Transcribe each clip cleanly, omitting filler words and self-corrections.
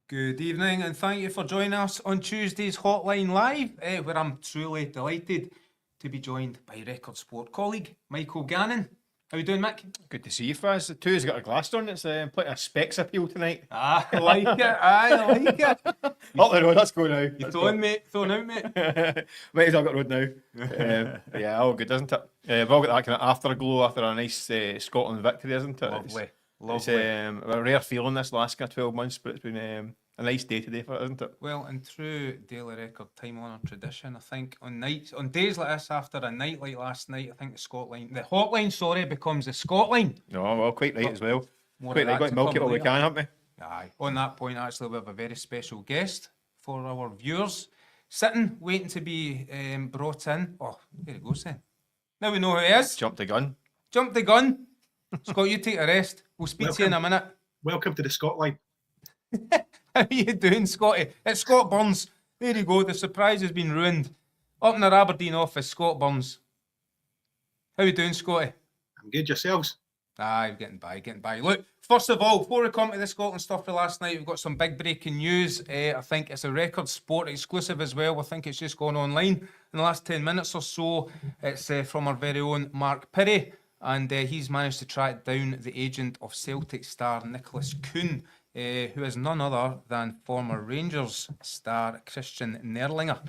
Good evening and thank you for joining us on Tuesday's Hotline Live, where I'm truly delighted to be joined by record sport colleague Michael Gannon. How you doing, Mick? Good to see you, Faz. The two has got a glass on. It's playing a specs appeal tonight. I like it. I like it. Up the road, let's go now. You're throwing, mate. Throwing out, mate. Might as well got road now. Yeah, all good, isn't it? We've all got that kind of afterglow after a nice Scotland victory, isn't it? Lovely. It's a rare feeling this last kind of 12 months, but it's been a nice day today for it, isn't it? Well, in true Daily Record time-honoured tradition, I think on days like this, after a night like last night, I think the hotline, becomes the Scotline. No, well, quite right as well. More Quite right, got to milk it all we can, haven't we? Aye. On that point, actually, we have a very special guest for our viewers, sitting, waiting to be brought in. Oh, there he goes then. Now we know who he is. Jumped the gun. Jump the gun. Scott, you take a rest. We'll speak to you in a minute. Welcome to the Scotline. How you doing, Scotty? It's Scott Burns. There you go. The surprise has been ruined. Up in our Aberdeen office, Scott Burns. How you doing, Scotty? I'm good, yourselves? Aye, getting by. Look, first of all, before we come to the Scotland stuff for last night, we've got some big breaking news. I think it's a record sport exclusive as well. I think it's just gone online in the last 10 minutes or so. It's from our very own Mark Pirrie, and he's managed to track down the agent of Celtic star Nicolas Kuhn, who is none other than former Rangers star Christian Nerlinger.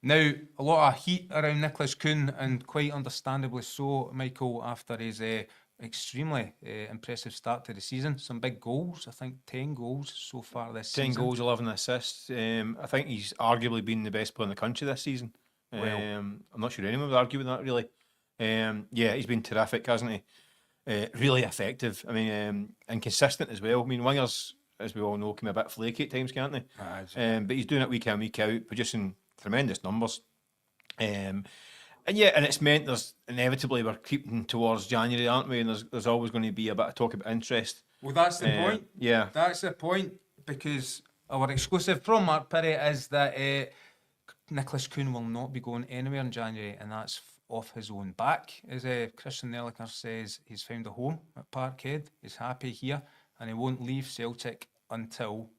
Now, a lot of heat around Nicolas Kuhn, and quite understandably so, Michael, after his extremely impressive start to the season. Some big goals, I think 10 goals so far this 10 season. 10 goals, 11 assists. I think he's arguably been the best player in the country this season. Well, I'm not sure anyone would argue with that, really. Yeah, he's been terrific, hasn't he? Really effective. I mean, and consistent as well. I mean, wingers, as we all know, can be a bit flaky at times, can't they? But he's doing it week in, week out, producing tremendous numbers. And it's meant there's inevitably we're creeping towards January, aren't we? And there's always going to be a bit of talk about interest. Well, that's the point. Yeah. That's the point, because our exclusive from Mark Pirrie is that Nicolas Kuhn will not be going anywhere in January, and that's off his own back. As Christian Nerlinger says, he's found a home at Parkhead, he's happy here, and he won't leave Celtic until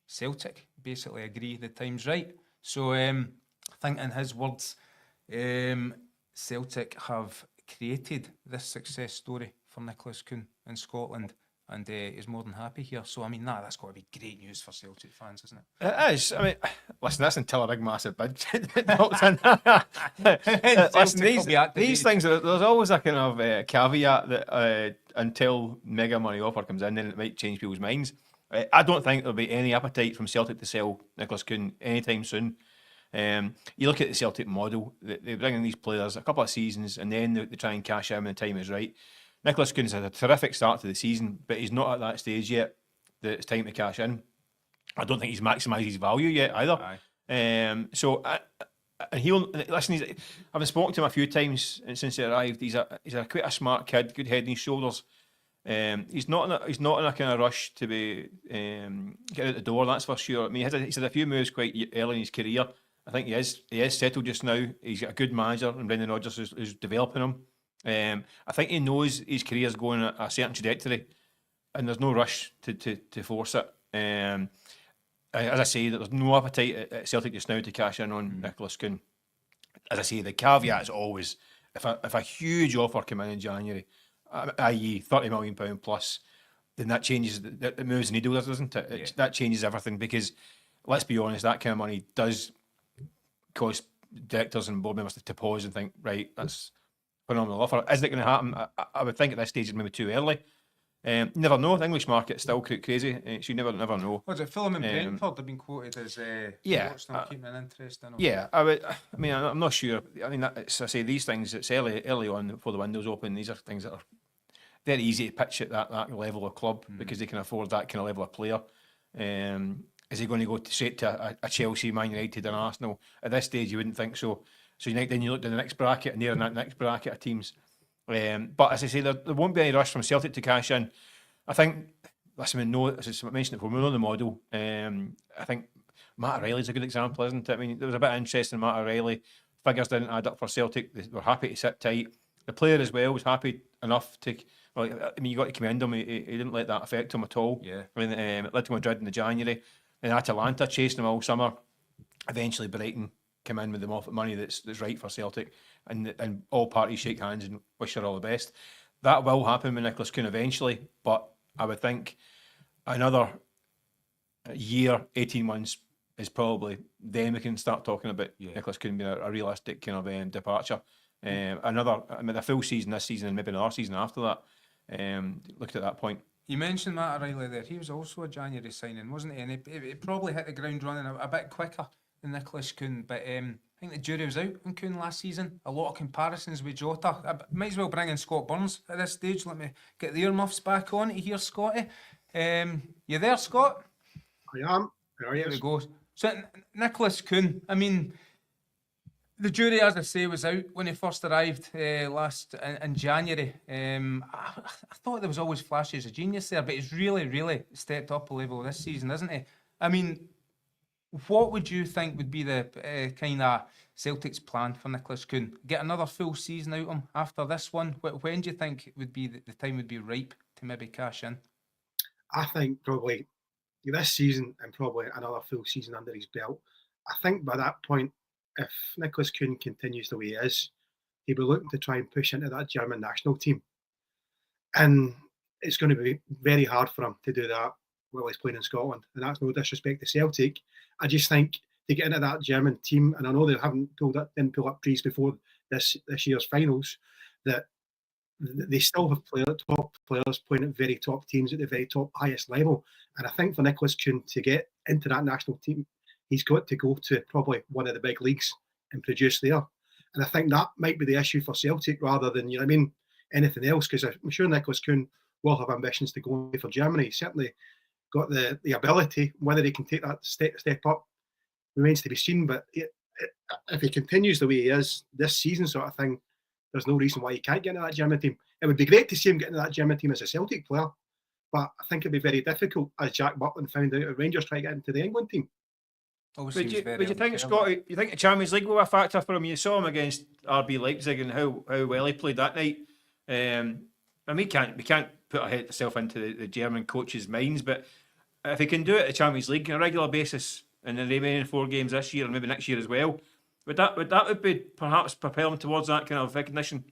Celtic basically agree the time's right. So I think in his words, Celtic have created this success story for Nicolas Kuhn in Scotland, and he's more than happy here. So, I mean, that's got to be great news for Celtic fans, isn't it? It is. I mean, listen, that's until a big, massive bid knocks in. Listen, these things, there's always a kind of caveat that until mega money offer comes in, then it might change people's minds. I don't think there'll be any appetite from Celtic to sell Nicolas Kuhn anytime soon. You look at the Celtic model, they bring in these players a couple of seasons and then they try and cash in when the time is right. Nicolas Kuhn has had a terrific start to the season, but he's not at that stage yet that it's time to cash in. I don't think he's maximised his value yet either. And he'll listen. I've spoken to him a few times since he arrived. He's quite a smart kid, good head on his shoulders. He's not in a kind of rush to be getting out the door. That's for sure. I mean, he's had a few moves quite early in his career. I think he is settled just now. He's got a good manager, and Brendan Rodgers is developing him. I think he knows his career's going a certain trajectory, and there's no rush to force it. As I say, there's no appetite at Celtic just now to cash in on Nicolas Kuhn. As I say, the caveat is always if a huge offer came in January, i.e. £30 million plus, then that changes, that moves the needle, doesn't it? That changes everything, because let's be honest, that kind of money does cause directors and board members to pause and think, right, that's phenomenal offer. Is it going to happen? I would think at this stage it's maybe too early. Never know. The English market's still crazy. So you never know. Was it Fulham and Brentford have been quoted as keeping an interest in them? Yeah, I'm not sure. I mean, I say these things. It's early on before the window's open. These are things that are very easy to pitch at that level of club because they can afford that kind of level of player. Is he going to go straight to a Chelsea, Man United, and Arsenal? At this stage, you wouldn't think so. So then you look to the next bracket, and they're in that next bracket of teams. But as I say, there won't be any rush from Celtic to cash in. I think, listen, as I mentioned before, we know the model. I think Matt O'Reilly's a good example, isn't it? I mean, there was a bit of interest in Matt O'Reilly. Figures didn't add up for Celtic. They were happy to sit tight. The player as well was happy enough to, Well, I mean, you got to commend him. He didn't let that affect him at all. Yeah. I mean, Atletico Madrid in the January, and Atalanta chasing him all summer. Eventually, Brighton come in with the Moffat money that's right for Celtic, and all parties shake hands and wish her all the best. That will happen with Nicolas Kuhn eventually, but I would think another year, 18 months is probably then we can start talking about Nicolas Kuhn being a realistic kind of departure. A full season this season and maybe another season after that. Looked at that point. You mentioned Matt O'Reilly there. He was also a January signing, wasn't he? And he probably hit the ground running a bit quicker than Nicolas Kuhn. But I think the jury was out on Kuhn last season. A lot of comparisons with Jota. I might as well bring in Scott Burns at this stage. Let me get the earmuffs back on to hear Scotty. You there, Scott? I am. There we go. So Nicolas Kuhn, I mean, the jury, as I say, was out when he first arrived last in January. I thought there was always flashes of genius there, but he's really stepped up a level this season, isn't he? I mean, what would you think would be the kind of Celtic's plan for Nicolas Kuhn? Get another full season out of him after this one? When do you think it would be the time would be ripe to maybe cash in? I think probably this season and probably another full season under his belt. I think by that point, if Nicolas Kuhn continues the way he is, he'll be looking to try and push into that German national team. And it's going to be very hard for him to do that while he's playing in Scotland. And that's no disrespect to Celtic. I just think to get into that German team, and I know they didn't pull up trees before this year's finals, that they still have top players playing at very top teams at the very top highest level. And I think for Nicolas Kuhn to get into that national team, he's got to go to probably one of the big leagues and produce there. And I think that might be the issue for Celtic rather than, anything else, because I'm sure Nicolas Kuhn will have ambitions to go for Germany. He's certainly got the ability. Whether he can take that step up remains to be seen. But if he continues the way he is this season sort of thing, there's no reason why he can't get into that German team. It would be great to see him get into that German team as a Celtic player, but I think it'd be very difficult, as Jack Butland found out at Rangers, try to get into the England team. Would you think, Scotty, you think the Champions League will be a factor for him? You saw him against RB Leipzig and how well he played that night. And we can't put ourselves into the German coaches' minds, but if he can do it at the Champions League on a regular basis in the remaining 4 games this year and maybe next year as well, would that be perhaps propel him towards that kind of recognition?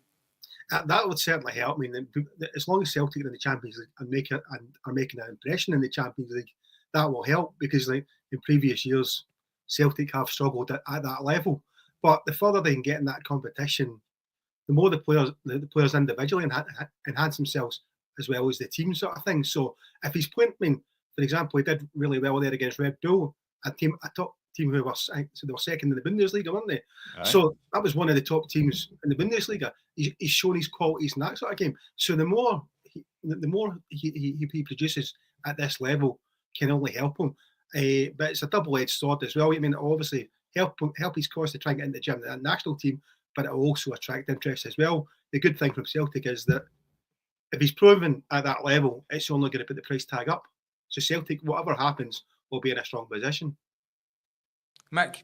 That would certainly help. I mean, as long as Celtic are in the Champions League and are making an impression in the Champions League, that will help, because like in previous years, Celtic have struggled at that level. But the further they can get in that competition, the more the players individually enhance themselves as well as the team sort of thing. So if he's playing, for example, he did really well there against Red Bull, a top team who they were second in the Bundesliga, weren't they? Right. So that was one of the top teams in the Bundesliga. He's shown his qualities in that sort of game. So the more he produces at this level can only help him. But it's a double-edged sword as well. I mean, it'll obviously help his cause to try and get into the German national team, but it will also attract interest as well. The good thing from Celtic is that if he's proven at that level, it's only going to put the price tag up. So Celtic, whatever happens, will be in a strong position. Mick,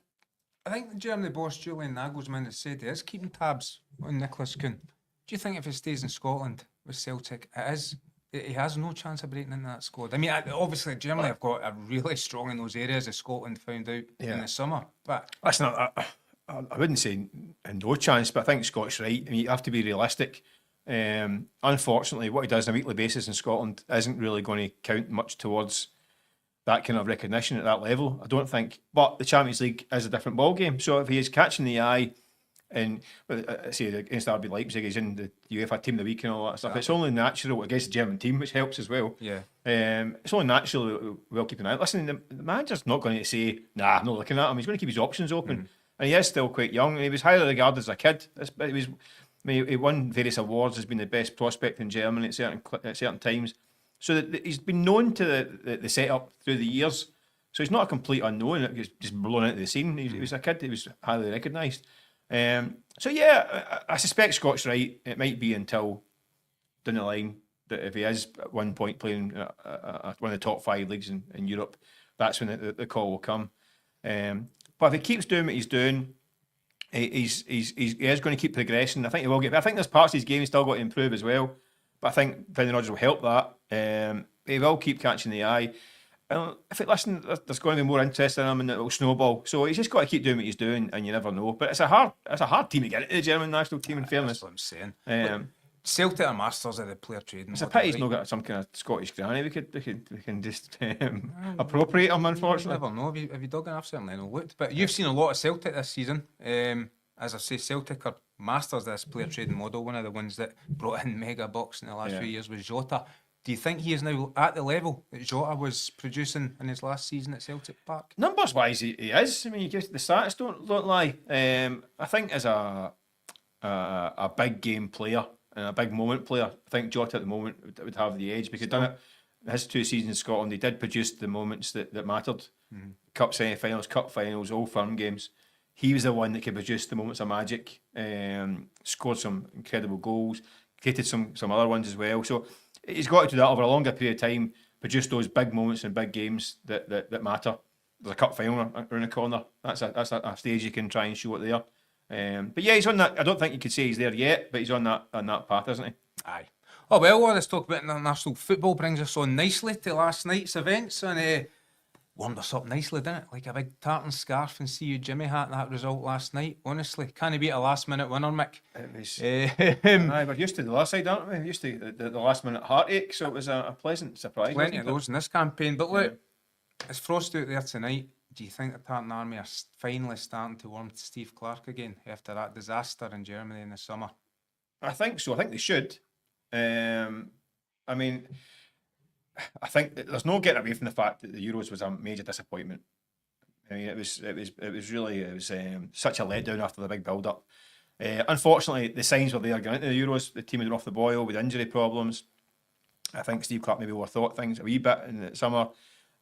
I think the Germany boss Julian Nagelsmann has said he is keeping tabs on Nicolas Kuhn. Do you think if he stays in Scotland with Celtic, he has no chance of breaking into that squad? I mean, obviously Germany have got a really strong in those areas, as Scotland found out in the summer. But that's not. I wouldn't say no chance, but I think Scott's right. I mean, you have to be realistic. Unfortunately, what he does on a weekly basis in Scotland isn't really going to count much towards that kind of recognition at that level, I don't think. But the Champions League is a different ballgame. So if he is catching the eye, and say against RB Leipzig, he's in the UEFA Team of the Week and all that stuff, it's only natural against the German team, which helps as well. Yeah. It's only natural we'll keep an eye. Listen, the manager's not going to say, nah, I'm not looking at him. He's going to keep his options open. Mm-hmm. And he is still quite young. He was highly regarded as a kid. He won various awards as being the best prospect in Germany at certain times. So he's been known to the setup through the years. So he's not a complete unknown. He's just blown into the scene. He was a kid. He was highly recognised. So yeah, I suspect Scott's right. It might be until down the line that if he is at one point playing one of the top 5 leagues in Europe, that's when the call will come. But if he keeps doing what he's doing, he is going to keep progressing. I think he will get. But I think there's parts of his game he's still got to improve as well. but I think Brendan Rodgers will help that. He will keep catching the eye. If it listen, there's going to be more interest in him, and it will snowball. So he's just got to keep doing what he's doing, and you never know. But it's a hard team to get into the German national team. In fairness, that's what I'm saying. Celtic are masters of the player trading. It's a pity he's not got some kind of Scottish granny. We can just appropriate him. Unfortunately, You never know. Have you dug enough? Certainly not looked. But you've seen a lot of Celtic this season. As I say, Celtic are masters of this player trading model. One of the ones that brought in mega bucks in the last few years was Jota. Do you think he is now at the level that Jota was producing in his last season at Celtic Park? Numbers wise, he is. I mean, you get the stats don't lie. I think as a big game player and a big moment player, I think Jota at the moment would have the edge, because done it his 2 seasons in Scotland. He did produce the moments that mattered. Cup semi-finals, cup finals, all firm games. He was the one that could produce the moments of magic. Scored some incredible goals, created some other ones as well. So he's got to do that over a longer period of time, produce those big moments and big games that matter. There's a cup final around the corner. That's a stage you can try and show it there. But yeah, he's on that. I don't think you could say he's there yet, but he's on that path, isn't he? Aye. Oh well, let's talk about international football. Brings us on nicely to last night's events, and warmed us up nicely, didn't it? Like a big tartan scarf and see you Jimmy hat. That result last night, honestly, can't beat a last minute winner, Mick. It was. Aye, we're used to the last side, aren't we? We're used to the last minute heartache, so it was a pleasant surprise. Plenty of those in this campaign, but look, it's frost out there tonight. Do you think the Tartan Army are finally starting to warm to Steve Clarke again after that disaster in Germany in the summer? I think so. I think they should. I mean, I think there's no getting away from the fact that the Euros was a major disappointment. I mean, it was such a letdown after the big build up. Unfortunately, the signs were there going into the Euros. The team had been off the boil with injury problems. I think Steve Clarke maybe overthought things a wee bit in the summer.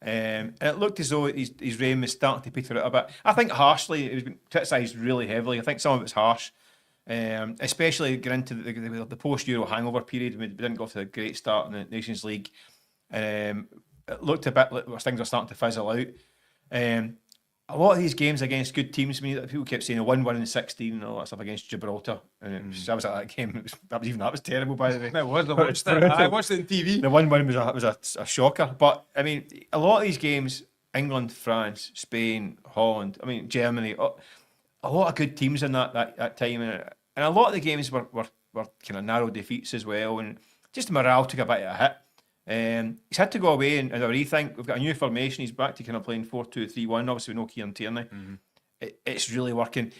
And it looked as though his reign was starting to peter out a bit. I think harshly, it was been criticised really heavily. I think some of it's harsh, especially getting into the post-Euro hangover period. We didn't go to a great start in the Nations League. It looked a bit like things were starting to fizzle out. A lot of these games against good teams, I mean, people kept saying a 1-1 in 16 and all that stuff against Gibraltar. And I was at that game. That was terrible, by the way. It was. I watched it on TV. The 1-1 was a shocker. But I mean, a lot of these games, England, France, Spain, Holland, I mean Germany, a lot of good teams in that time, and a lot of the games were kind of narrow defeats as well, and just the morale took a bit of a hit. He's had to go away and have a rethink. We've got a new formation. He's back to kind of playing 4-2-3-1. Obviously, we know Kieran Tierney. It's really working.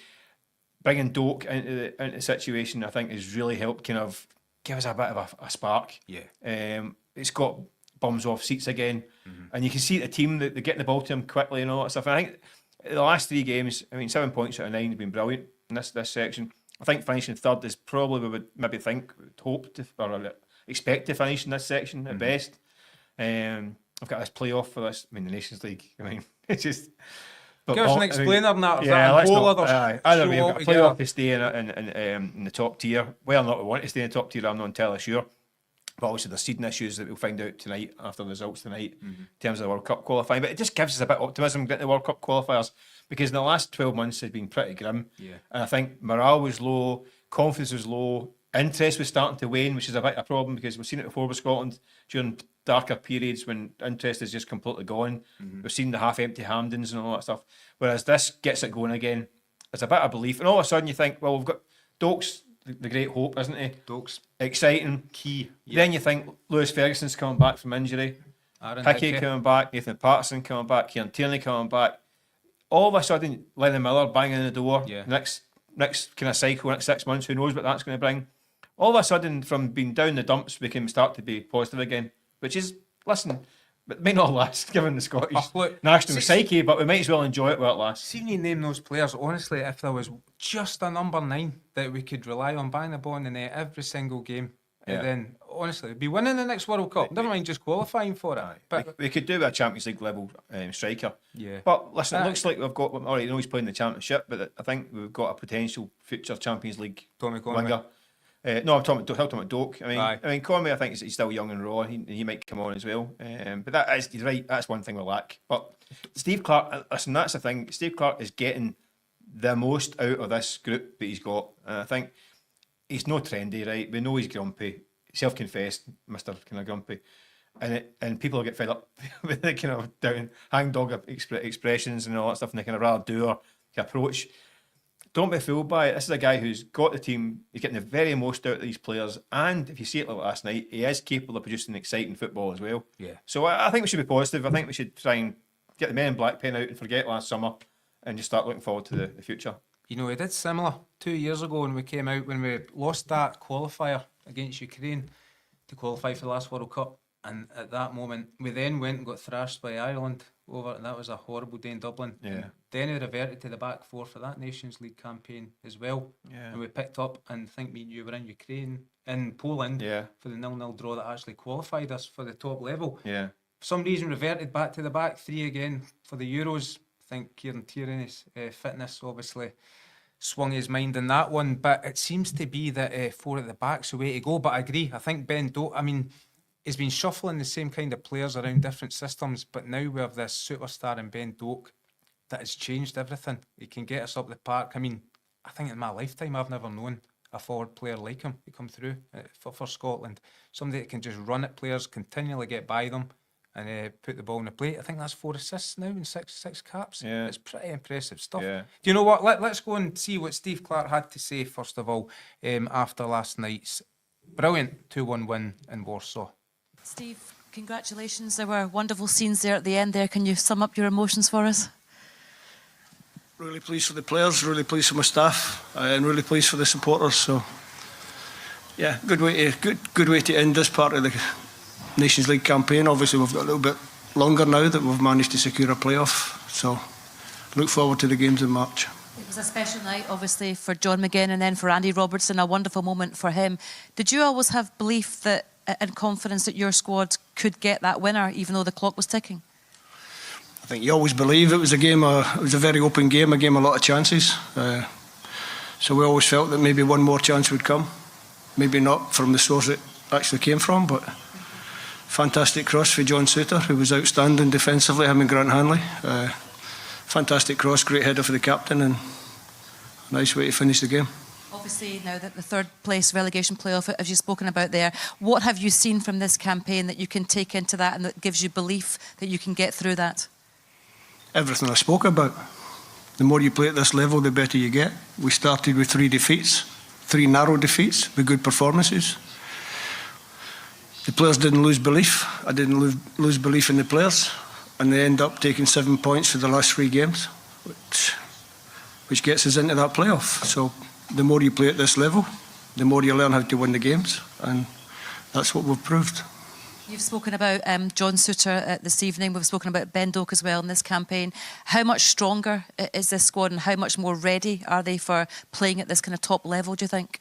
Bringing Doak into the situation, I think, has really helped kind of give us a bit of a spark. Yeah. It's got bums off seats again, and you can see the team that they're getting the ball to him quickly and all that stuff. And I think the last 3 games, I mean, 7 points out of 9 have been brilliant in this section. I think finishing third is probably we would maybe hope to, or expect to finish in this section at best. I've got this playoff for this. I mean, the Nations League. I mean, it's just. Give us an explainer on that. Yeah, let's whole not. other Either show way, we've got a altogether. playoff to stay in the top tier. Well, not we want to stay in the top tier. I'm not entirely sure. But obviously, there's seeding issues that we'll find out tonight after the results tonight in terms of the World Cup qualifying. But it just gives us a bit of optimism getting the World Cup qualifiers, because in the last 12 months has been pretty grim. Yeah. And I think morale was low, confidence was low, interest was starting to wane, which is a bit of a problem, because we've seen it before with Scotland during darker periods when interest is just completely gone. We've seen the half-empty Hamdens and all that stuff. Whereas this gets it going again. There's a bit of belief. And all of a sudden you think, well, we've got Doak's the great hope, isn't he? Doak's exciting, key. Yeah. Then you think Lewis Ferguson's coming back from injury. Hickey coming back, Nathan Patterson coming back, Kieran Tierney coming back. All of a sudden, Lennon Miller banging in the door. Yeah. Next kind of cycle, next 6 months, who knows what that's going to bring. All of a sudden, from being down the dumps, we can start to be positive again. Which is, listen, it may not last given the Scottish national psyche, but we might as well enjoy it while it lasts. See, when you name those players, honestly, if there was just a number 9 that we could rely on banging the ball in the net every single game, then honestly, we'd be winning the next World Cup. Never mind just qualifying for it. But we could do with a Champions League level striker. Yeah. But listen, it looks like we've got, alright, I know he's playing the Championship, but I think we've got a potential future Champions League winger. No, I'm talking about Doak. I mean, Conway, I think he's still young and raw. He might come on as well. But he's right. That's one thing we lack. But Steve Clarke, listen, that's the thing. Steve Clarke is getting the most out of this group that he's got. And I think he's no trendy, right? We know he's grumpy. self-confessed Mr. kind of grumpy, and people get fed up with the kind of down hangdog expressions and all that stuff, and they kind of rather do or approach. Don't be fooled by it. This is a guy who's got the team. He's getting the very most out of these players, and if you see it like last night, he is capable of producing exciting football as well. Yeah. So I think we should be positive. I think we should try and get the Men in Black pen out and forget last summer, and just start looking forward to the future. You know, we did similar 2 years ago when we came out, when we lost that qualifier against Ukraine to qualify for the last World Cup. And at that moment, we then went and got thrashed by Ireland over, and that was a horrible day in Dublin. Yeah. And then we reverted to the back four for that Nations League campaign as well. Yeah. And we picked up, and I think me and you were in Ukraine, in Poland, Yeah. for the 0-0 draw that actually qualified us for the top level. Yeah. For some reason, reverted back to the back three again for the Euros. I think Kieran Tierney's fitness obviously swung his mind in that one, but it seems to be that four at the back's the way to go. But I agree. I think Ben Doak, he's been shuffling the same kind of players around different systems, but now we have this superstar in Ben Doak that has changed everything. He can get us up the park. I think in my lifetime I've never known a forward player like him to come through for Scotland. Somebody that can just run at players, continually get by them, and put the ball in the plate. I think that's 4 assists now and six caps. Yeah. It's pretty impressive stuff. Yeah. Do you know what? Let's go and see what Steve Clarke had to say first of all after last night's brilliant 2-1 win in Warsaw. Steve, congratulations. There were wonderful scenes there at the end there. Can you sum up your emotions for us? Really pleased for the players, really pleased for my staff, and really pleased for the supporters. So, yeah, good way to end this part of the Nations League campaign. Obviously, we've got a little bit longer now that we've managed to secure a playoff. So, look forward to the games in March. It was a special night, obviously, for John McGinn and then for Andy Robertson, a wonderful moment for him. Did you always have belief that and confidence that your squad could get that winner, even though the clock was ticking? I think you always believe it was a game. It was a very open game, a game of a lot of chances. So we always felt that maybe one more chance would come. Maybe not from the source it actually came from, but fantastic cross for John Souttar, who was outstanding defensively, him and Grant Hanley. Fantastic cross, great header for the captain, and a nice way to finish the game. Obviously, now that the third place relegation playoff, as you've spoken about there, what have you seen from this campaign that you can take into that and that gives you belief that you can get through that? Everything I spoke about. The more you play at this level, the better you get. We started with 3 defeats, 3 narrow defeats with good performances. The players didn't lose belief. I didn't lose belief in the players, and they end up taking 7 points for the last 3 games, which gets us into that playoff. So the more you play at this level, the more you learn how to win the games, and that's what we've proved. You've spoken about John Souttar this evening. We've spoken about Ben Doak as well in this campaign. How much stronger is this squad, and how much more ready are they for playing at this kind of top level, do you think?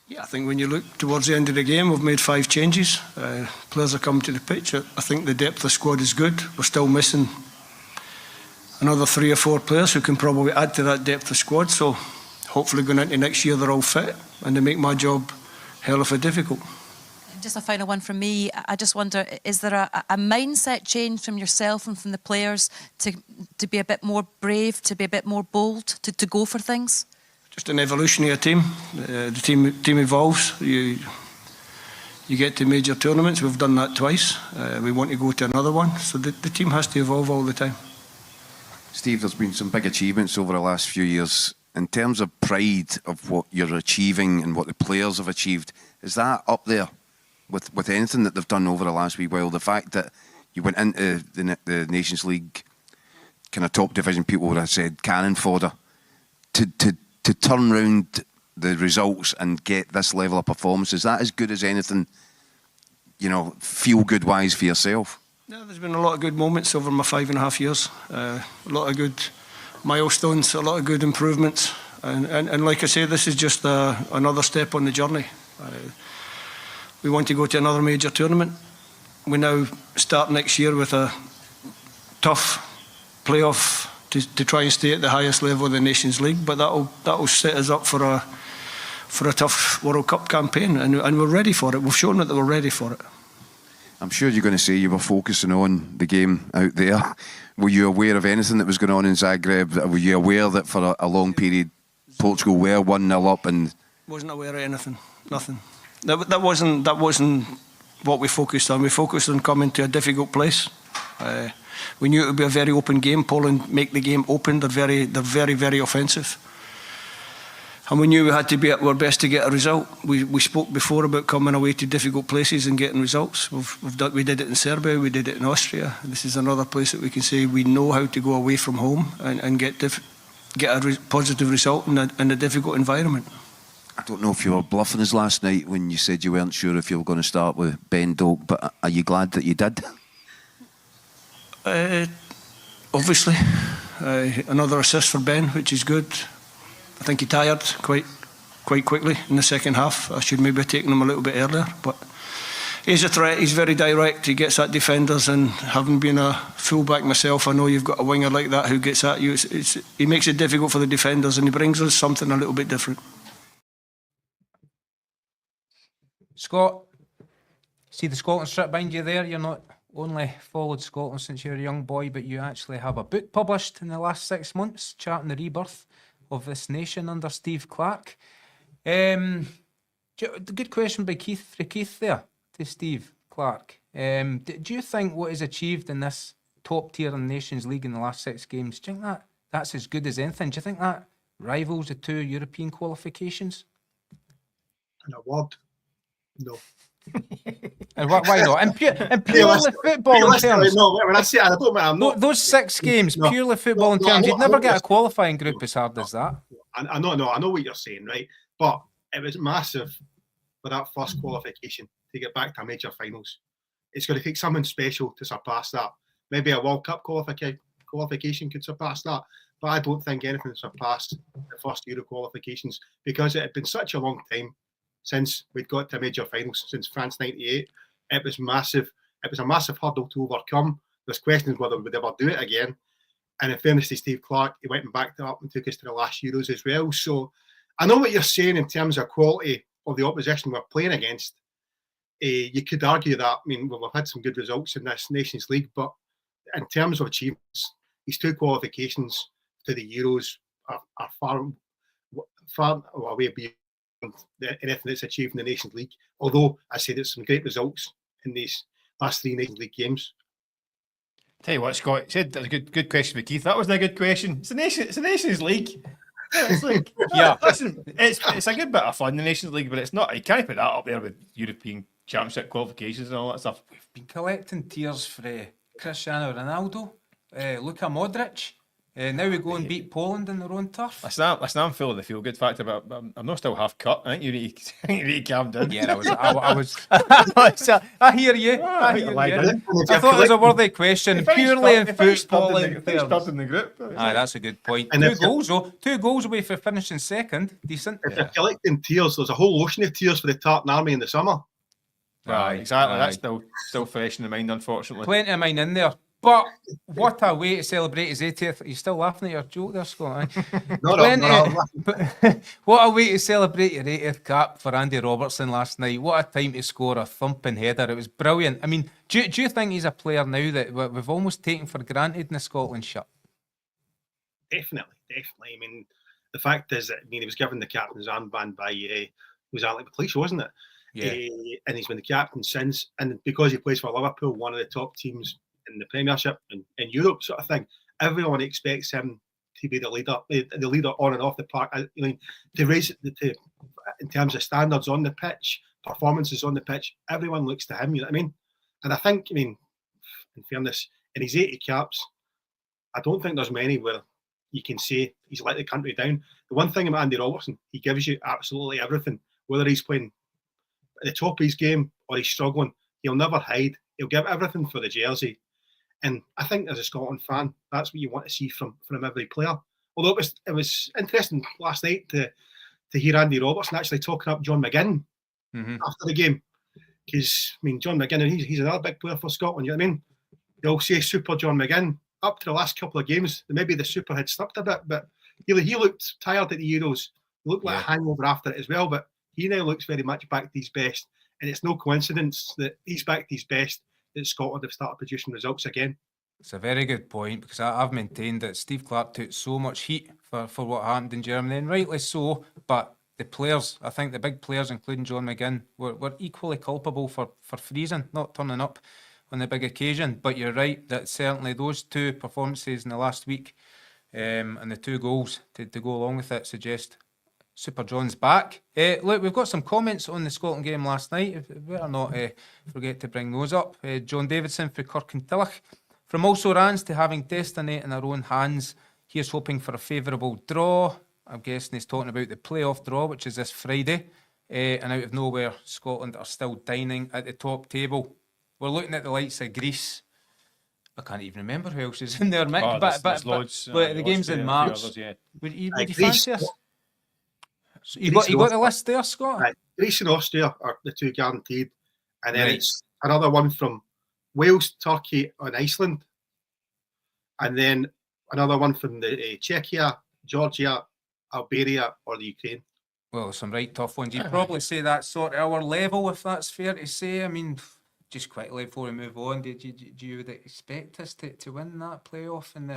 Yeah, I think when you look towards the end of the game, we've made 5 changes. Players are coming to the pitch. I think the depth of the squad is good. We're still missing another 3 or 4 players who can probably add to that depth of squad. So hopefully going into next year they're all fit, and they make my job hell of a difficult. Just a final one from me. I just wonder, is there a mindset change from yourself and from the players to be a bit more brave, to be a bit more bold, to go for things? Just an evolution of a team. The team evolves. You get to major tournaments. We've done that twice. We want to go to another one. So the team has to evolve all the time. Steve, there's been some big achievements over the last few years. In terms of pride of what you're achieving and what the players have achieved, is that up there with anything that they've done over the last wee while? The fact that you went into the Nations League kind of top division, people would have said cannon fodder. To turn round the results and get this level of performance, is that as good as anything, feel good wise for yourself? Yeah, there's been a lot of good moments over my 5.5 years. A lot of good milestones, a lot of good improvements, and like I say, this is just another step on the journey. We want to go to another major tournament. We now start next year with a tough playoff to try and stay at the highest level of the Nations League, but that'll set us up for a tough World Cup campaign, and we're ready for it. We've shown that we're ready for it. I'm sure you're going to say you were focusing on the game out there. Were you aware of anything that was going on in Zagreb? Were you aware that for a long period Portugal were 1-0 up and... Wasn't aware of anything. Nothing. That wasn't what we focused on. We focused on coming to a difficult place. We knew it would be a very open game. Poland make the game open. They're very, very offensive. And we knew we had to be at our best to get a result. We spoke before about coming away to difficult places and getting results. We did it in Serbia, we did it in Austria. This is another place that we can say we know how to go away from home and get a positive result in a difficult environment. I don't know if you were bluffing us last night when you said you weren't sure if you were going to start with Ben Doak, but are you glad that you did? Obviously. Another assist for Ben, which is good. I think he tired quite quickly in the second half. I should maybe have taken him a little bit earlier, but he's a threat. He's very direct. He gets at defenders, and having been a fullback myself, I know you've got a winger like that who gets at you. He makes it difficult for the defenders, and he brings us something a little bit different. Scott, see the Scotland strip behind you there? You're not only followed Scotland since you're a young boy, but you actually have a book published in the last 6 months, charting the rebirth of this nation under Steve Clarke. Good question by Keith there to Steve Clarke. Do you think what is achieved in this top tier in the Nations League in the last 6 games, do you think that's as good as anything? Do you think that rivals the 2 European qualifications? In a word, no. And why not? And purely football in terms. No, when I say I don't mean I'm not. Those 6 games, purely football in terms, you'd never get a qualifying group as hard as that. I know what you're saying, right? But it was massive for that first qualification to get back to a major finals. It's going to take something special to surpass that. Maybe a World Cup qualification could surpass that, but I don't think anything surpassed the first Euro qualifications because it had been such a long time since we'd got to major finals, since France '98. It was massive. It was a massive hurdle to overcome. There's questions whether we'd ever do it again. And in fairness to Steve Clarke, he went and backed it up and took us to the last Euros as well. So I know what you're saying in terms of quality of the opposition we're playing against. You could argue that. I mean, we've had some good results in this Nations League, but in terms of achievements, these 2 qualifications to the Euros are far away beyond anything that's achieved in the Nations League. Although I say there's some great results in these last 3 Nations League games. Tell you what, Scott, you said that's a good question for Keith. That wasn't a good question. It's a Nations League. It's like, yeah, listen, it's a good bit of fun, the Nations League, but it's not. You can't put that up there with European Championship qualifications and all that stuff. We've been collecting tears for Cristiano Ronaldo, Luka Modric. Now we go and beat Poland in their own turf. Listen, I'm full of the feel good factor, but I'm not still half cut. I think you need to calm down. Yeah, I was. I hear you. I thought it was a worthy question, purely in football. In the group. Aye, that's a good point. And 2 goals away for finishing second. Decent. If you're collecting tears, there's a whole ocean of tears for the Tartan Army in the summer. Aye, exactly. That's still fresh in the mind, unfortunately. Plenty of mine in there. But what a way to celebrate his 80th. You're still laughing at your joke there, Scott. What a way to celebrate your 80th cap for Andy Robertson last night. What a time to score a thumping header. It was brilliant. I mean, do you think he's a player now that we've almost taken for granted in the Scotland shirt? Definitely. I mean, the fact is that he was given the captain's armband by was Alec McLeish, wasn't it? Yeah. And he's been the captain since. And because he plays for Liverpool, one of the top teams in the Premiership and in Europe, sort of thing, everyone expects him to be the leader on and off the park. I mean, to raise it in terms of standards on the pitch, performances on the pitch, everyone looks to him. You know what I mean? And I think, in fairness, in his 80 caps, I don't think there's many where you can say he's let the country down. The one thing about Andy Robertson, he gives you absolutely everything. Whether he's playing at the top of his game or he's struggling, he'll never hide. He'll give everything for the jersey. And I think as a Scotland fan, that's what you want to see from every player. Although it was interesting last night to hear Andy Robertson actually talking up John McGinn after the game. Because, John McGinn, he's another big player for Scotland, you know what I mean? They all say Super John McGinn. Up to the last couple of games, maybe the Super had slipped a bit, but he looked tired at the Euros. He looked like a hangover after it as well, but he now looks very much back to his best. And it's no coincidence that he's back to his best that Scotland have started producing results again. It's a very good point, because I've maintained that Steve Clarke took so much heat for what happened in Germany, and rightly so, but the players, I think the big players, including John McGinn, were equally culpable for freezing, not turning up on the big occasion. But you're right that certainly those two performances in the last week and the 2 goals to go along with it suggest Super John's back. Look, we've got some comments on the Scotland game last night. We better not forget to bring those up. John Davidson for Kirkintillich. From also Rans to having destiny in our own hands, here's hoping for a favourable draw. I'm guessing he's talking about the playoff draw, which is this Friday. And out of nowhere, Scotland are still dining at the top table. We're looking at the likes of Greece. I can't even remember who else is in there, Mick. There's loads. The game's in March. Others, yeah. Would you Greece, fancy us? So you Greece got the list there, Scott? Right. Greece and Austria are the 2 guaranteed. And then Right. it's another one from Wales, Turkey and Iceland. And then another one from the Czechia, Georgia, Albania or the Ukraine. Well, some right tough ones. You'd probably say that's sort of our level, if that's fair to say. I mean, just quickly before we move on, do you expect us to win that playoff? I'm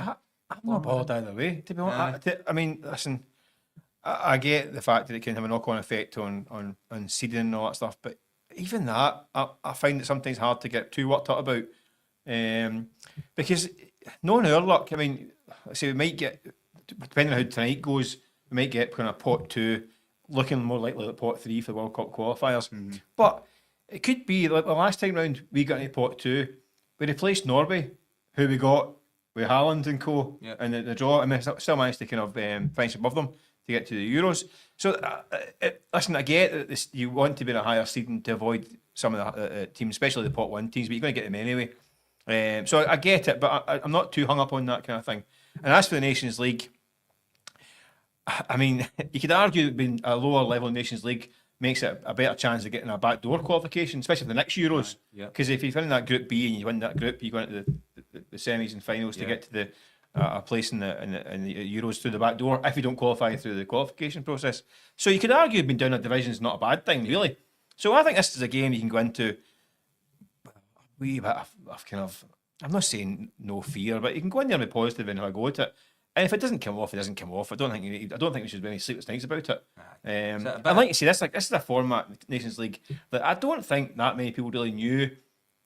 not bothered either way, to be honest. I mean, listen, I get the fact that it can have a knock-on effect on seeding and all that stuff, but even that, I find it sometimes hard to get too worked up about, because knowing our luck, I mean, I say we might get, depending on how tonight goes, we might get kind of pot 2, looking more likely like pot 3 for the World Cup qualifiers. Mm-hmm. But it could be like the last time round we got into pot 2, we replaced Norway, who we got with Haaland and co, and the draw, and we still managed to kind of finish above them to get to the Euros. So listen, I get that you want to be in a higher seeding to avoid some of the teams, especially the pot 1 teams, but you're going to get them anyway. So I get it, but I'm not too hung up on that kind of thing. And as for the Nations League, I mean, you could argue that being a lower level Nations League makes it a better chance of getting a backdoor qualification, especially for the next Euros. Because if you win that Group B and you win that group, you go into the semis and finals to get to the a place in the Euros through the back door if you don't qualify through the qualification process. So you could argue being down a division is not a bad thing, really. So I think this is a game you can go into a wee bit of kind of, I'm not saying no fear, but you can go in there and be positive and have a go at it. And if it doesn't come off, it doesn't come off. I don't think we should be any sleepless nights about it. I'd like to see this. Like, this is a format, Nations League, that I don't think that many people really knew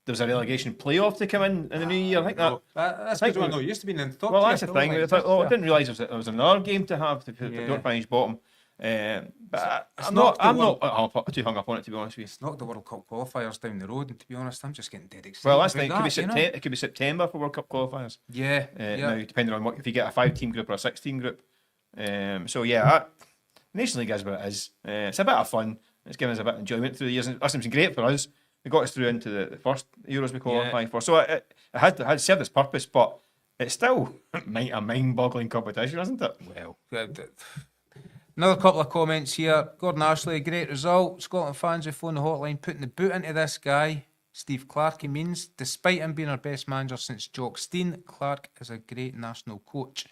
there was a relegation playoff to come in the new year. I think that's because we're not used to being in the top. Well, that's the thing. I didn't realise there was another game to have to don't finish bottom. But I'm not too hung up on it, to be honest with you. It's not the World Cup qualifiers down the road, and to be honest, I'm just getting dead excited. Well, that's the thing. It could be September for World Cup qualifiers. Now, depending on if you get a 5-team group or a 6-team group. Nations League is what it is. It's a bit of fun. It's given us a bit of enjoyment through the years. It's been great for us. It got us through into the first Euros we qualified for. So it had served its purpose, but it's still a mind-boggling competition, isn't it? Well, another couple of comments here. Gordon Ashley, great result. Scotland fans who phone the hotline putting the boot into this guy, Steve Clarke, he means. Despite him being our best manager since Jock Stein, Clarke is a great national coach.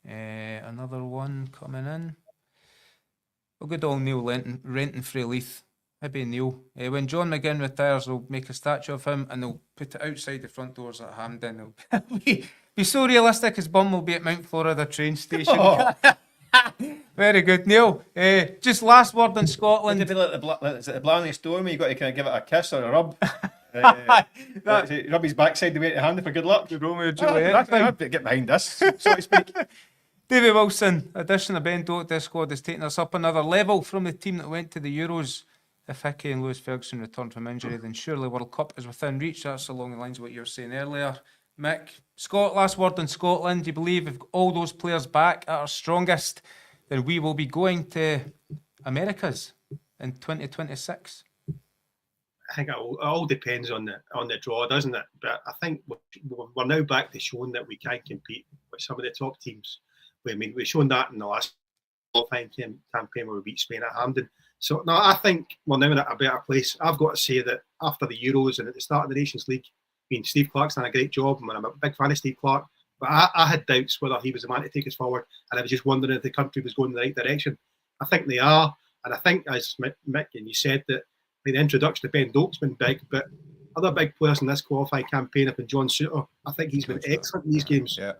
Another one coming in. Oh, good old Neil Renton frae Leith. Maybe Neil. When John McGinn retires, they'll make a statue of him and they'll put it outside the front doors at Hampden. It'll be so realistic his bum will be at Mount Florida train station. Oh. Very good, Neil. Just last word on Scotland. Is it the Blarney Storm? You got to kind of give it a kiss or a rub. Rub his backside the way to Handy for good luck. Romeo and Juliet. I'd get behind this, so to speak. David Wilson, addition of Ben Doak to the squad has taken us up another level from the team that went to the Euros. If Hickey and Lewis Ferguson return from injury, then surely World Cup is within reach. That's along the lines of what you were saying earlier. Mick, last word on Scotland. Do you believe if all those players back at our strongest, then we will be going to Americas in 2026? I think it all depends on the draw, doesn't it? But I think we're now back to showing that we can compete with some of the top teams. I mean, we've shown that in the last qualifying campaign where we beat Spain at Hampden. So, no, I think we're now in a better place. I've got to say that after the Euros and at the start of the Nations League, I mean, Steve Clarke's done a great job, and I'm a big fan of Steve Clarke, but I had doubts whether he was the man to take us forward, and I was just wondering if the country was going in the right direction. I think they are, and I think, as Mick and you said, that the introduction of Ben Doak's been big, but other big players in this qualifying campaign have been John Souttar. I think he's been excellent in these games. Yeah.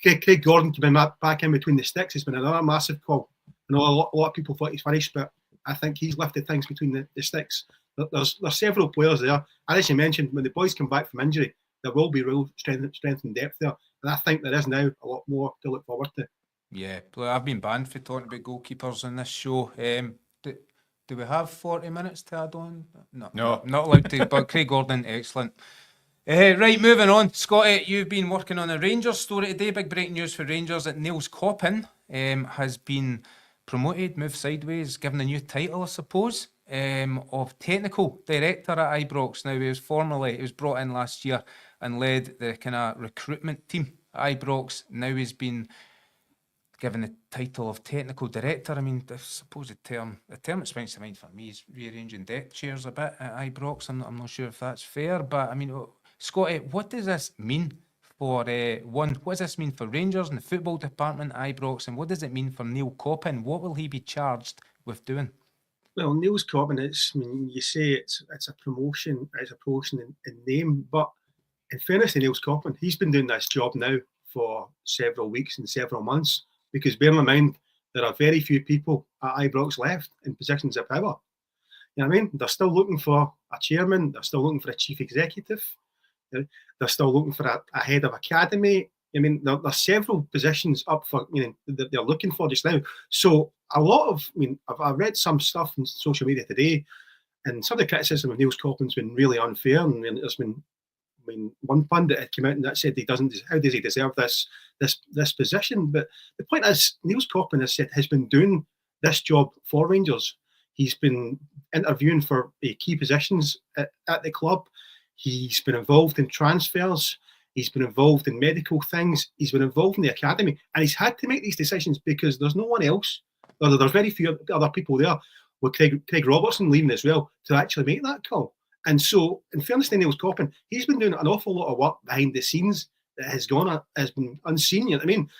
Craig Gordon coming back in between the sticks has been another massive call. I know a lot of people thought he's finished, but I think he's lifted things between the sticks. There's several players there, and as you mentioned, when the boys come back from injury, there will be real strength and depth there, and I think there is now a lot more to look forward to. Yeah, I've been banned for talking about goalkeepers on this show. Do we have 40 minutes to add on? No, not allowed to. But Craig Gordon, excellent. Right, moving on. Scotty, you've been working on a Rangers story today. Big breaking news for Rangers that Nils Koppen has been promoted, moved sideways, given a new title, I suppose, of technical director at Ibrox. Now, he was brought in last year and led the kind of recruitment team at Ibrox. Now he's been given the title of technical director. I mean, I suppose the term that springs to mind for me is rearranging deck chairs a bit at Ibrox. I'm not sure if that's fair, but I mean, Scotty, what does this mean for what does this mean for Rangers and the football department at Ibrox, and what does it mean for Nils Koppen? What will he be charged with doing? Well, Nils Koppen, you say it's a promotion, in name, but in fairness to Nils Koppen, he's been doing this job now for several weeks and several months, because bear in mind, there are very few people at Ibrox left in positions of power. You know what I mean? They're still looking for a chairman, they're still looking for a chief executive, they're still looking for a head of academy. I mean, there's several positions up for, that they're looking for just now. So a lot of, I've read some stuff on social media today, and some of the criticism of Nils Koppen's been really unfair. And there's been, one pundit had come out and that said how does he deserve this position? But the point is, Nils Koppen has been doing this job for Rangers. He's been interviewing for key positions at the club. He's been involved in transfers. He's been involved in medical things. He's been involved in the academy, and he's had to make these decisions because there's no one else. There's very few other people there, with Craig Robertson leaving as well, to actually make that call. And so, in fairness to Nils Koppen, he's been doing an awful lot of work behind the scenes that has been unseen. You know what I mean?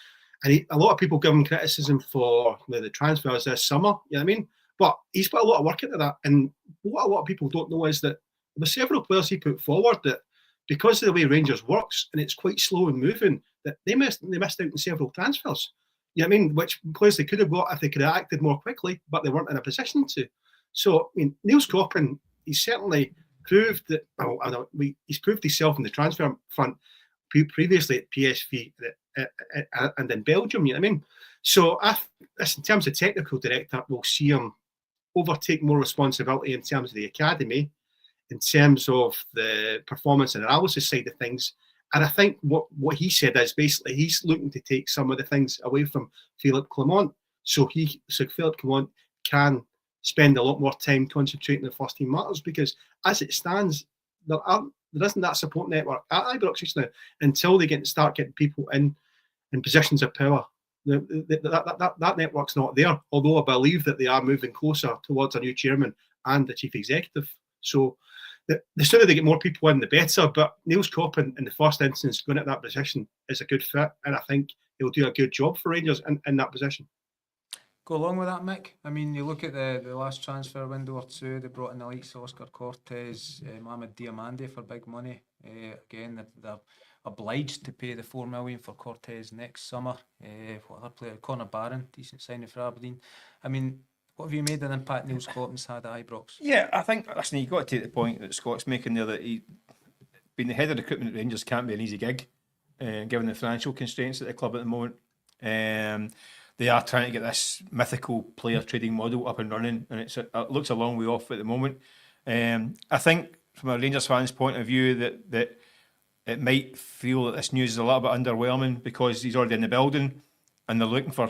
And a lot of people give him criticism for the transfers this summer. You know what I mean? But he's put a lot of work into that. And what a lot of people don't know is that there were several players he put forward that, because of the way Rangers works and it's quite slow and moving, that they missed out on several transfers. You know what I mean? Which players they could have got if they could have acted more quickly, but they weren't in a position to. So, Nils Koppen, he's certainly proved that. He's proved himself in the transfer front previously at PSV and in Belgium. You know what I mean? So, in terms of technical director, we'll see him overtake more responsibility in terms of the academy, in terms of the performance and analysis side of things. And I think what he said is basically he's looking to take some of the things away from Philippe Klement. So Philippe Klement can spend a lot more time concentrating on first team matters, because as it stands, there isn't that support network at Ibrox just now until they start getting people in positions of power. That network's not there, although I believe that they are moving closer towards a new chairman and a chief executive. So the sooner they get more people in, the better. But Nils Koppen, in the first instance, going at that position is a good fit, and I think he'll do a good job for Rangers in that position. Go along with that, Mick. I mean, you look at the last transfer window or two, they brought in the likes of Oscar Cortez, Mohamed Diamande for big money. Again, they're obliged to pay the $4 million for Cortez next summer. What other player? Connor Barron, decent signing for Aberdeen. I mean, what have you made of the impact Nils Koppen's had at Ibrox? Yeah, I think, listen, you've got to take the point that Scott's making there, that being the head of recruitment at Rangers can't be an easy gig, given the financial constraints at the club at the moment. They are trying to get this mythical player trading model up and running, and it looks a long way off at the moment. I think, from a Rangers fan's point of view, that it might feel that this news is a little bit underwhelming because he's already in the building, and they're looking for,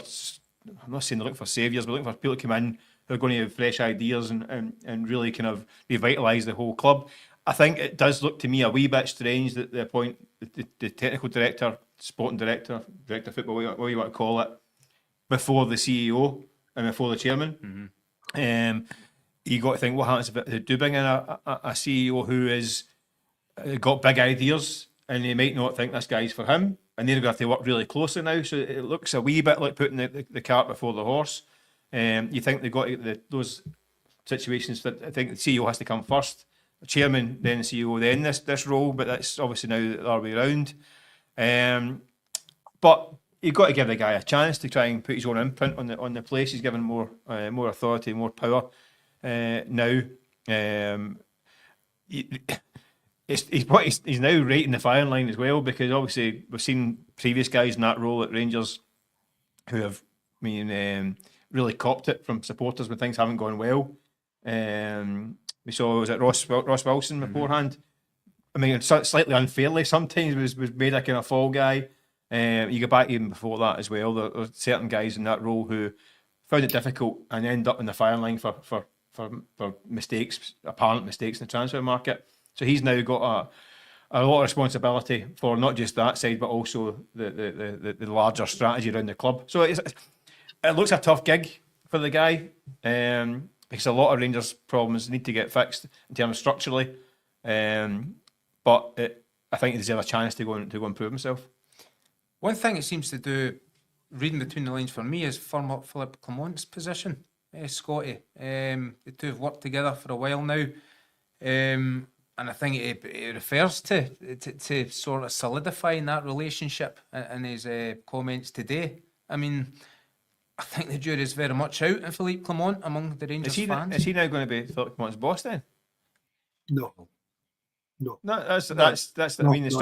I'm not saying they're looking for saviours, but looking for people to come in who are going to have fresh ideas and really kind of revitalise the whole club. I think it does look to me a wee bit strange that they appoint the technical director, sporting director, director of football, whatever you want to call it, before the CEO and before the chairman. Mm-hmm. You got to think, what happens if they do bring in a CEO who is got big ideas, and they might not think this guy's for him, and they're going to have to work really closely now. So it looks a wee bit like putting the cart before the horse. You think they've got those situations that I think the CEO has to come first, the chairman, then the CEO, then this role, but that's obviously now the other way around. But you've got to give the guy a chance to try and put his own imprint on the place. He's given more authority, more power now. He's now right in the firing line as well, because obviously we've seen previous guys in that role at Rangers who have really copped it from supporters when things haven't gone well. We saw, was it Ross Wilson beforehand? I mean, slightly unfairly sometimes was made a kind of fall guy. You go back even before that as well. There were certain guys in that role who found it difficult and end up in the firing line for mistakes, apparent mistakes in the transfer market. So he's now got a lot of responsibility for not just that side, but also the larger strategy around the club. So it looks a tough gig for the guy, because a lot of Rangers' problems need to get fixed in terms of structurally. But I think he deserves a chance to go and improve himself. One thing it seems to do, reading between the lines for me, is firm up Philippe Clement's position. Scotty, the two have worked together for a while now, and I think it refers to sort of solidifying that relationship in his comments today. I mean, I think the jury is very much out in Philippe Clement among the Rangers fans. Is he now going to be Philippe Clement's boss then? No. No, that's I mean, he's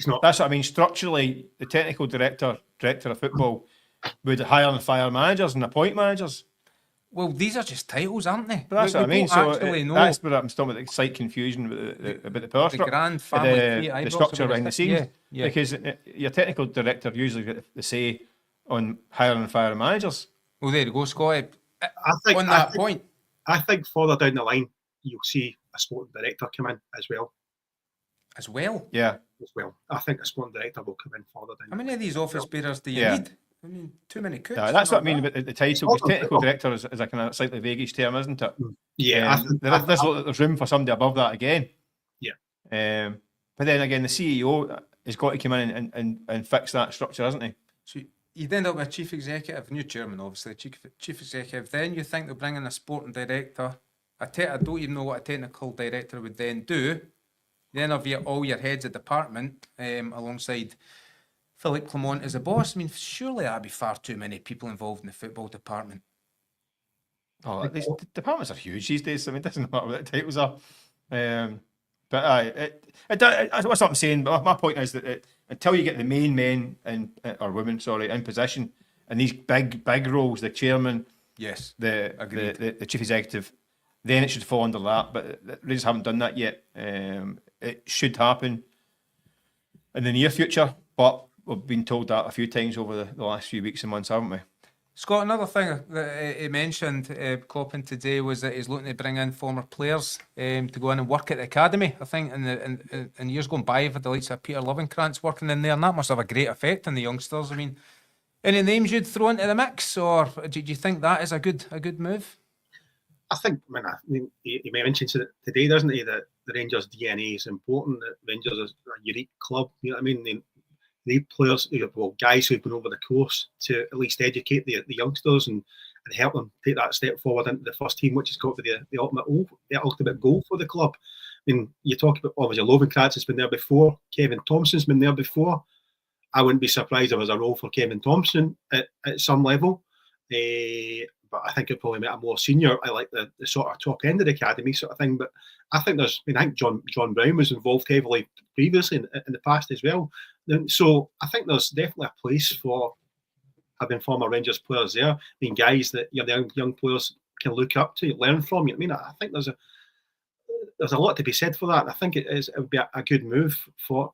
not. That's what I mean. Structurally, the technical director of football would hire and fire managers and appoint managers. Well, these are just titles, aren't they? But that's what I mean. So know that's where I'm still with the slight confusion about the power the grand family the structure behind the scenes. Yeah. Because your technical director usually got the say on hiring and firing managers. Well, there you go, Scotty. I think further down the line, you'll see a sporting director come in as well. As well? Yeah. As well. I think a sporting director will come in further down. How many of these office bearers do you need? I mean, too many cooks. Yeah, that's what I mean about the title. Because technical director is a kind of slightly vaguish term, isn't it? Yeah. There's room for somebody above that again. Yeah. But then again, the CEO has got to come in and fix that structure, hasn't he? So you'd end up with a chief executive, new chairman, obviously, chief executive. Then you think they'll bring in a sporting director. I don't even know what a technical director would then do. Then have all your heads of department alongside Philippe Clement as a boss. I mean, surely that'd be far too many people involved in the football department. Oh, these departments are huge these days. I mean, it doesn't matter what the titles are. That's what I'm saying. But my point is that until you get the main men or women, in position, and these big roles, the chairman, yes, the chief executive, then it should fall under that. But the Rangers haven't done that yet. It should happen in the near future, but we've been told that a few times over the last few weeks and months, haven't we? Scott, another thing that he mentioned, Koppen today, was that he's looking to bring in former players to go in and work at the academy. I think in years gone by, with the likes of Peter Lovenkrantz working in there, and that must have a great effect on the youngsters. I mean, any names you'd throw into the mix, or do you think that is a good move? I think, he mentions it today, doesn't he, that the Rangers' DNA is important, that Rangers is a unique club, you know what I mean? They need players, guys who've been over the course to at least educate the youngsters and help them take that step forward into the first team, which has got to be the ultimate goal for the club. I mean, you talk about, obviously, Lovenkrantz has been there before, Kevin Thompson's been there before. I wouldn't be surprised if there was a role for Kevin Thompson at some level. But I think it'd probably be a more senior, I like the sort of top end of the academy sort of thing. But I think I think John Brown was involved heavily previously in the past as well. So I think there's definitely a place for having former Rangers players there. I mean, guys that the young players can look up to, learn from. I mean, I think there's a lot to be said for that. I think it would be a good move from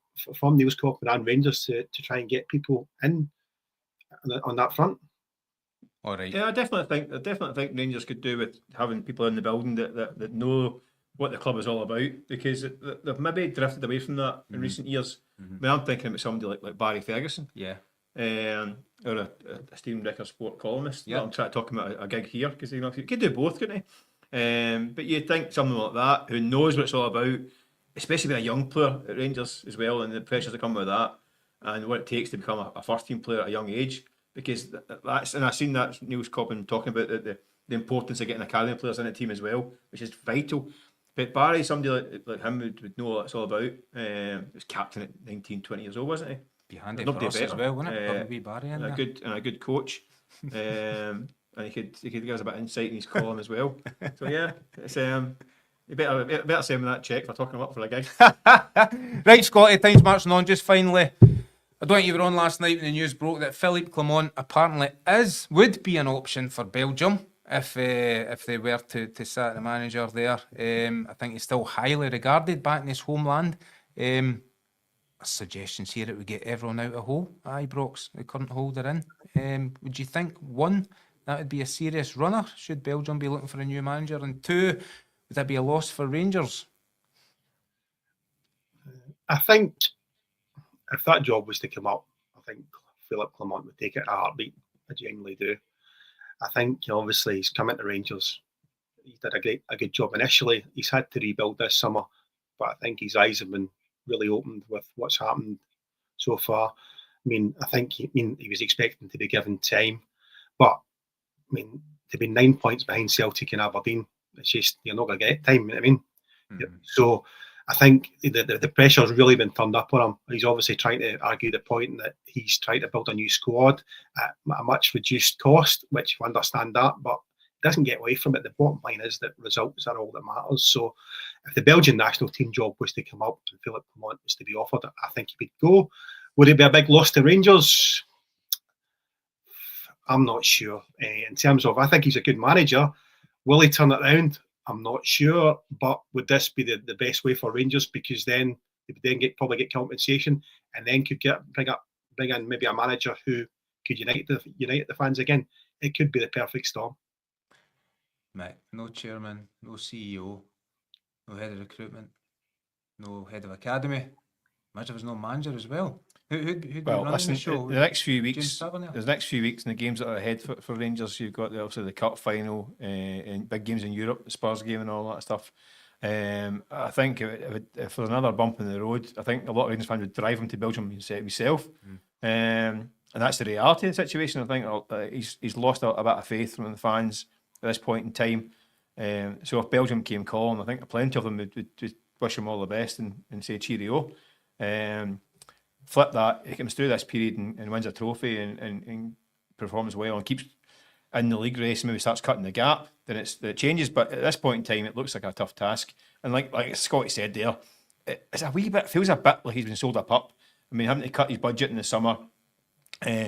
Nils Koppen and Rangers to try and get people in on that front. All right. Yeah, I definitely think Rangers could do with having people in the building that know what the club is all about, because they've maybe drifted away from that in recent years. I mean, I'm thinking about somebody like Barry Ferguson, or a Stephen Ricker sport columnist. Yeah, I'm trying to talk about a gig here, because he could do both, couldn't he? But you think someone like that who knows what it's all about, especially being a young player at Rangers as well, and the pressures that come with that, and what it takes to become a first team player at a young age. Because and I've seen that Nils Koppen talking about the importance of getting academy players in the team as well, which is vital. But Barry, somebody like him would know what it's all about. He was captain at 19, 20 years old, wasn't he? Be handy nobody for us as better. well, wouldn't it? Put a wee Barry in and there. a good coach. And he could give us a bit of insight in his column as well. So yeah, it's you better send me that check for talking him up for a gig. Right, Scotty, time's marching on. Just finally, I don't think you were on last night when the news broke that Philippe Clement apparently would be an option for Belgium if they were to sack the manager there. I think he's still highly regarded back in his homeland. Suggestions here that we get everyone out of Hull, Ibrox, the current hole they're in. Would you think, one, that would be a serious runner? Should Belgium be looking for a new manager? And two, would that be a loss for Rangers? I think if that job was to come up, I think Philippe Clement would take it a heartbeat. I genuinely do. I think obviously he's come into Rangers. He did a good job initially. He's had to rebuild this summer, but I think his eyes have been really opened with what's happened so far. I mean, I think he was expecting to be given time, but I mean, to be 9 points behind Celtic and Aberdeen, it's just you're not going to get time. You know what I mean? Mm-hmm. So I think the pressure's really been turned up on him. He's obviously trying to argue the point that he's trying to build a new squad at a much reduced cost, which I understand that, but it doesn't get away from it. The bottom line is that results are all that matters. So if the Belgian national team job was to come up and Philippe Clement was to be offered, I think he would go. Would it be a big loss to Rangers? I'm not sure. In terms of, I think he's a good manager. Will he turn it around? I'm not sure. But would this be the best way for Rangers? Because then they would then probably get compensation and then could bring in maybe a manager who could unite the fans again. It could be the perfect storm. Mate, no chairman, no CEO, no head of recruitment, no head of academy. Imagine if there's no manager as well. Who'd be running the show? The next few weeks, the next few weeks, and the games that are ahead for Rangers, you've got obviously the cup final, and big games in Europe, the Spurs game, and all that stuff. I think if there's another bump in the road, I think a lot of Rangers fans would drive him to Belgium himself. And that's the reality of the situation. I think he's lost a bit of faith from the fans at this point in time. So if Belgium came calling, I think plenty of them would wish him all the best and say cheerio. Flip that, he comes through this period and wins a trophy and performs well and keeps in the league race and maybe starts cutting the gap, then it changes. But at this point in time, it looks like a tough task. And like Scotty said there, feels a bit like he's been sold a pup. I mean, having to cut his budget in the summer,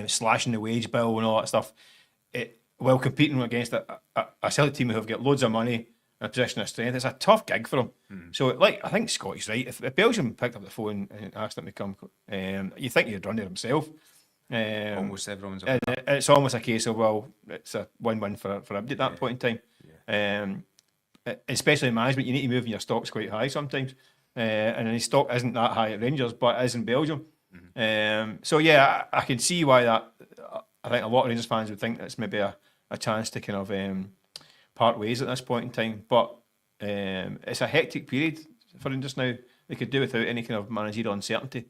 slashing the wage bill and all that stuff, while competing against a Celtic team who have got loads of money in a position of strength, it's a tough gig for him. So, I think Scotty's right. If Belgium picked up the phone and asked him to come, you think he'd run it himself. Almost everyone's. It's almost a case of, well, it's a win-win for everybody at that point in time. Especially in management, you need to move your stocks quite high sometimes. And his stock isn't that high at Rangers, but it is in Belgium. So, yeah, I can see why that. I think a lot of Rangers fans would think that's maybe a chance to kind of part ways at this point in time. But it's a hectic period for Rangers now. They could do without any kind of managerial uncertainty,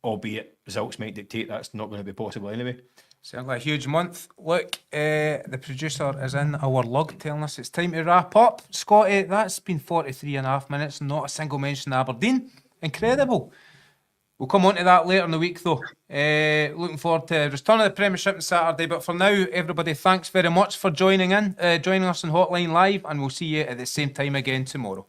albeit results might dictate that's not going to be possible anyway. Certainly a huge month. Look, the producer is in our lug telling us it's time to wrap up. Scotty, that's been 43.5 minutes and not a single mention of Aberdeen. Incredible. We'll come on to that later in the week, though. Looking forward to return of the Premiership on Saturday. But for now, everybody, thanks very much for joining us on Hotline Live, and we'll see you at the same time again tomorrow.